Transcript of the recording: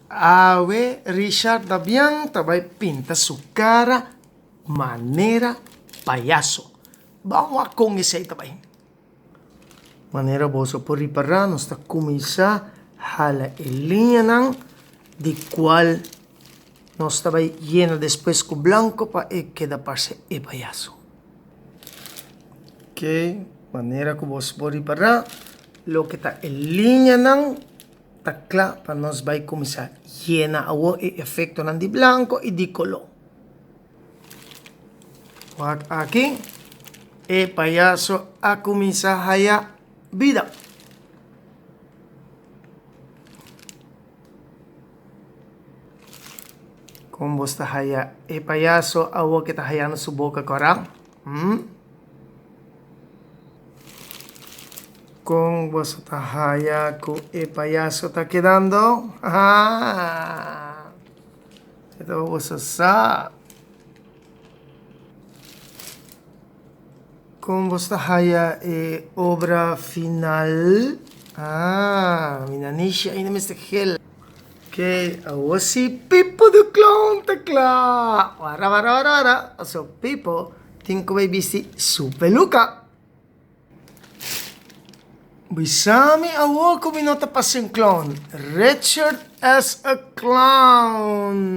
Awe, Richard, Dabiang, tabay, pinta, sukara, manera, payaso. Bawa kong isa itabay. Manera boso por riparra, nos ta kumisa, hala linya ng di cual nos tabay llena después con blanco pa queda parse e payaso. Okay, manera ko boso por riparra, lo que ta linya ng takla pa nos bay kumisa llena awo e efecto ng di blanco e di color. Wag aki e payaso a kumisa haya vida. Kung basta haya e payaso awo kita haya no suboka korang. Kung basta haya ko e payaso ta quedando. Ito basta sa. Kung basta haya e obra final. Minanisha ina Mr. Hill. Okay, awo si Pipo the Clown takla. Wara. So Pipo, tingko may bisi supeluka. Bisami awo ko binota pa siyang clown. Richard as a clown.